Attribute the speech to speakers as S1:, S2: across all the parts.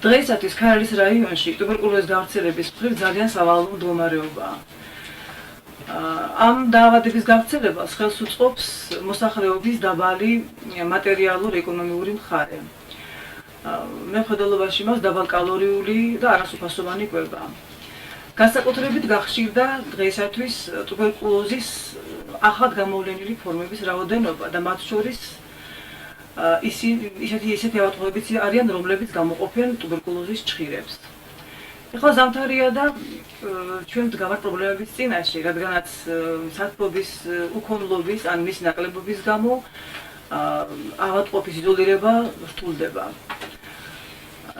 S1: დღეისათვის ქართლის რაიონში ტუბერკულოზის გავრცელების მხრივ ძალიან სავალალო მდგომარეობაა. ამ დაავადების გავრცელებას ხელს უწყობს მოსახლეობის დაბალი მატერიალურ-ეკონომიური მხარე. მეფხოდელობაში მას დაბალკალორიული და არასუფასოვანი კვება. განსაკუთრებით გახშირდა დღეისათვის ტუბერკულოზის ახალ გამოვლენილი ფორმების რაოდენობა და მათ შორის ისეთი ავადმყოფებიც არიან, რომლებიც გამოყოფენ ტუბერკულოზის ჩხირებს. ეხლა ზამთარია და ჩვენ ვდგავართ პრობლემების წინაშე, რადგანაც სათბობის უქონლობის ან მის ნაკლებობის გამო ავადმყოფის იზოლირება რთულდება.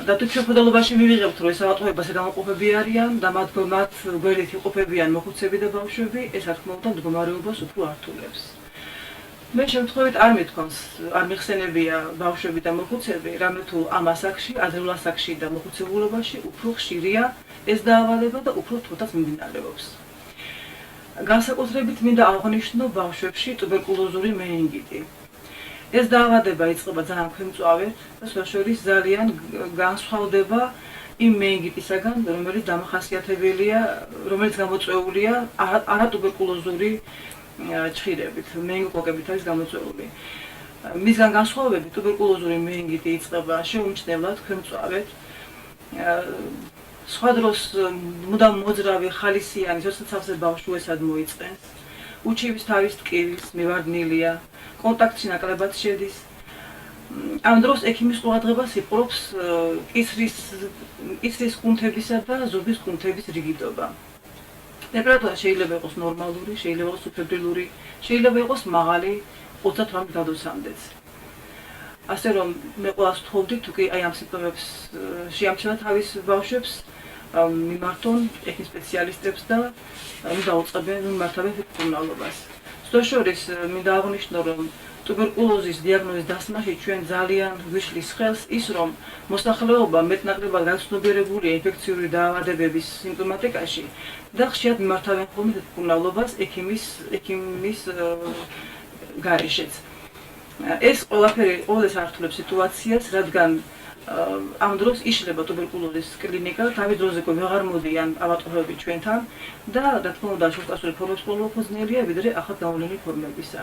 S1: და თუ ჩვენ ფოდალობაში მივიღებთ, რომ ეს ავადმყოფები გამოყოფები არიან და მათ გვერდით იყოფებიან მოხუცები და ბავშვები, ეს რა თქმა უნდა მდგომარეობას უფრო ართულებს. მე შემთხვევით არ მიხსენებია ბავშვები და მოხუცები, რამე თუ ამ ასაკში, ადრეულ ასაკში და მოხუცებულობაში უფრო ხშირია ეს დაავადება და უფრო რთულთაც მიმდინარეობს. განსაკუთრებით მინდა აღვნიშნო ბავშვებში ტუბერკულოზური მენინგიტი. ეს დაავადება იწყება ძალიან ქვემწვავედ და შორის ძალიან განსხვავდება იმ მენინგიტისაგან, რომელიც დამახასიათებელია, რომელიც გამოწვეულია არატუბერკულოზური ჩხირებით, მენინგოკოკებით არის გამოწვეული. მისგან განსხვავებით, ტუბერკულოზური მენინგიტი იწყება შეუმჩნევლად ქვემწვავედ. სხვა დროს მუდამ მოძრავი ხალისიანი სოციალურ ბავშვებსაც მოიწყენს. უჩივის თავის ტკივილს, მივარდნილია, კონტაქტში ნაკლებად შედის. ამ დროს ექიმის ყურადღებას იპყრობს კისრის კუნთებისა და ზურგის კუნთების რიგიდობა. ტემპერატურა შეიძლება იყოს ნორმალური, შეიძლება იყოს სუბფებრილური, შეიძლება იყოს მაღალი 38 გრადუსამდეც. ასე რომ მე ყველას ვთხოვდი, თუ კი აი ამ სიმპტომებს შეამჩნევთ თავის ბავშვებს, მიმართონ ექიმ სპეციალისტებს და დაუწყებენ მიმართავენ მკურნალობას. შორის მინდა აღვნიშნო, რომ ტუბერკულოზის დიაგნოზის დასმაში ჩვენ ძალიან გვიშლის ხელს ის, რომ მოსახლეობა მეტნაკლებად გაცნობიერებულია ინფექციური დაავადებების სიმპტომატიკაში და ხშირად მიმართავენ ხოლმე მკურნალობას ექიმის გარეშეც. ეს ყველაფერი ყოველს ართულებს სიტუაციას, რადგან ამ დროს იშლება ტუბერკულოზის კლინიკა, თავის დროზე ვეღარ მოდიან ავადმყოფები ჩვენთან და რა თქმა უნდა შორტასული ფორმების ყველა უფრო ძნელია, ვიდრე ახალ გამოვლენილი ფორმებისა.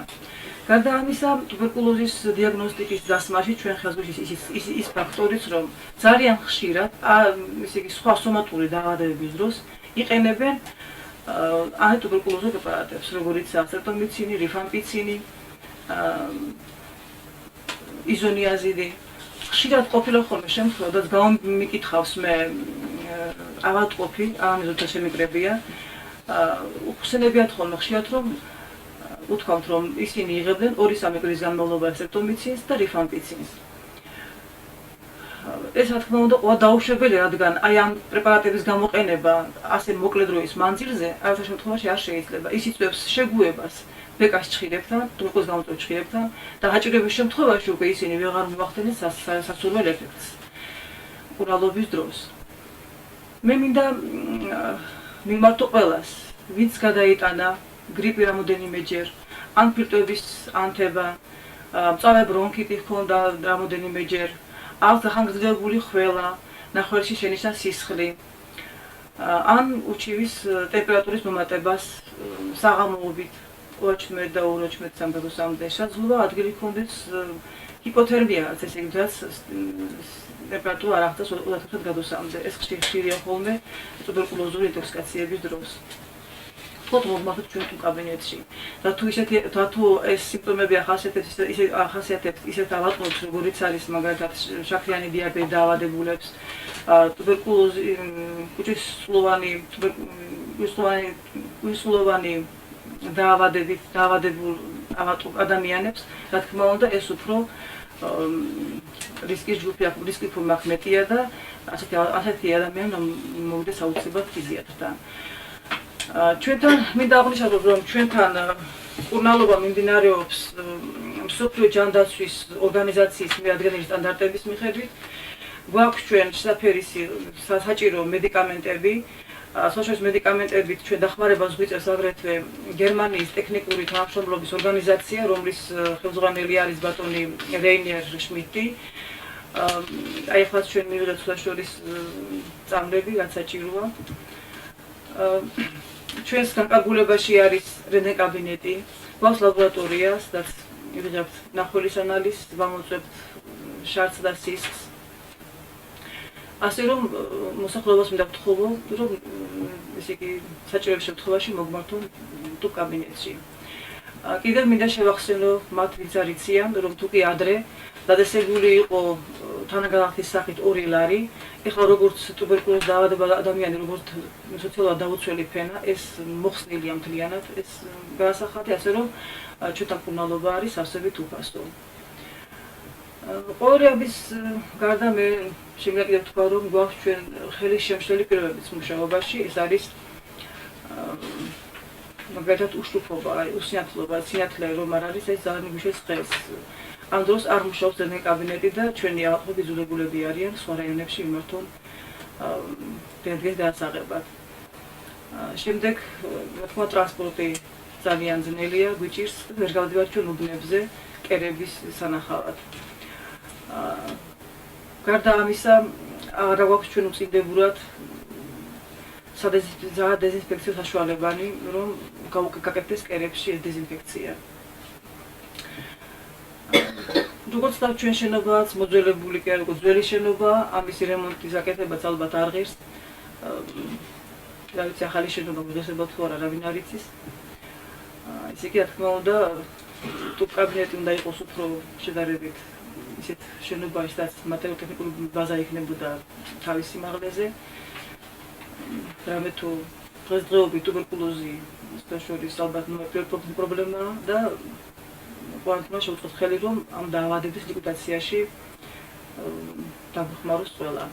S1: გარდა ამისა, ტუბერკულოზის დიაგნოსტიკის დასმაში ჩვენ ხელს გვიშლის ის ფაქტორიც, რომ ძალიან ხშირად, ისე იგი სხვა სომატური დაავადებების დროს იყენებენ ანტიტუბერკულოზურ პრეპარატებს, როგორიცაა სტრეპტომიცინი, რიფამპიცინი, იზონიაზიდი. ხშირად ყოფილა ხოლმე შემთხვევა, რაც გამომიკითხავს მე ავადმყოფი, ანამნეზოთა შემიკრებია, უხსენებიათ ხოლმე ხშირად, რომ უთქვამთ, რომ ისინი იღებდნენ 2-3 კვირის განმავლობაში სტრეპტომიცინს და რიფამპიცინს. ეს რა თქმა უნდა ყველა დაუშვებელი, რადგან აი ამ პრეპარატების გამოყენება ასე მოკლე დროის მანძილზე არასდროს შემთხვევაში არ შეიძლება. ის იწვევს შეგუებას ბეკას ჩხირებთან, ტუბერკულოზის გამოწვეულ ჩხირებთან და გაჭირვების შემთხვევაში უკვე ისინი ვეღარ მოახდენენ სასურველ ეფექტს მკურნალობის დროს. მე მინდა მიმართო ყველას, ვინც გადაიტანა გრიპი რამოდენიმეჯერ, ან ფილტვების ანთება, მწვავე ბრონქიტი ჰქონდა რამოდენიმეჯერ, აქვს ახანგრძლივებული ხველა, ნახევარში შენიშნა სისხლი, ან უჩივის ტემპერატურის მომატებას საღამოობით 38 და 38 გრადუსამდე შესაძლოა ადგილი ჰქონდეს ჰიპოთერმია, ესე იგი, რაც ტემპერატურა არ აღწევს 38 გრადუსამდე. ეს ხშირია ხოლმე ტუბერკულოზური ინტოქსიკაციების დროს. მოხდით ჩვენ თუ კაბინეტში. და თუ ეს სიმპტომები ახასიათებს ისეთ ავადმყოფებს, როგორიც არის მაგალითად შაქრიანი დიაბეტი დაავადებულებს, ტუბერკულოზი, კუჭისხლოვანი დაავადებულ ადამიანებს, რა თქმა უნდა, ეს უფრო რისკის ჯგუფი აქვს, რისკი უფრო მეტია და ასეთი ადამიანი მოვიდეს აუცილებლად ფიზიატრთან. ჩვენთან მინდა აღვნიშნო, რომ ჩვენთან მკურნალობა მიმდინარეობს მსოფლიო ჯანდაცვის ორგანიზაციის მიადგენელი სტანდარტების მიხედვით. გვაქვს ჩვენ შესაფერისი საჭირო მედიკამენტები, სოციალური მედიკამენტებით ჩვენ დახმარებას გვიწევს აგრეთვე გერმანიის ტექნიკური თანამშრომლობის ორგანიზაცია, რომლის ხელმძღვანელი არის ბატონი რეინერ შმიდტი. აი ახლა ჩვენ მივიღეთ საშუალის წამლები, რაც საჭიროა. ჩვენს განკარგულებაში არის რენტგენ კაბინეტი, გვაქვს ლაბორატორია, სადაც ვიღებთ ნახველის ანალიზს, ვამოწმებთ შარდს და სისხლს. ასე რომ მოსახლეობას მინდა ვთხოვო, რომ ესე იგი საჭიროების შემთხვევაში მოგმართონ ტუპ კაბინეტში. კიდევ მინდა შევახსენო მათ, ვინც არ იციან, რომ თუ კი ადრე დადასებული იყო თანაგანახის სახით 2 ლარი, ეხლა როგორც ტუბერკულოზით დაავადებულ ადამიანი, როგორც სოციალურად დაუცველი ფენა, ეს მოხსნილია მთლიანად, ეს გაასახადი, ასე რომ ჩვენთან მკურნალობა არის არსებით უფასო. ყოველების გარდა მე შემიძლია კიდევ თქვა, რომ გვაქვს ჩვენ ხელის შემშლელი პირობების მუშაობაში, ეს არის მაგალითად უშტუფობა, უსინათლობა, სინათლე რომ არ არის, ეს ძალიან მიგუშეს ხელს. ამ დროს არ მუშაობს რენტგენ კაბინეტი და ჩვენი ავადმყოფი იძულებულები არიან სხვა რაიონებში მიმართონ რენტგენის გადასაღებად. შემდეგ, რა თქმა უნდა, ტრანსპორტი ძალიან ძნელია, გვიჭირს, ვერ გავდივართ ჩვენ უბნებზე კერების სანახავად. გარდა ამისა, არა გვაქვს ჩვენ უწინდებურად დეზინფექციო საშუალებანი, რომ გაკეთდეს კერებში ეს დეზინფექცია. როგორც და ჩვენ შენობაც მოძველებული კი არ იყო ძველი შენობა, ამისი რემონტის გაკეთებაც ალბათ არ ღირს. რა ვიცი, ახალი შენობა მიღება თუ არა, არავინ არ იცის. ისე კი რა თქმა უნდა, ტუპ კაბინეტი უნდა იყოს უფრო შედარებით ისეთ შენობაში, სადაც მატერიალურ-ტექნიკური ბაზა იქნებოდა თავის სიმაღლეზე. რამე თუ დღესდღეობით ტუბერკულოზი შორის ალბათ პირველი პრობლემაა და ყვანტმა შეუწყოთ ხელი, რომ ამ დაავადების ლიკვიდაციაში დაგვეხმაროს ყველა.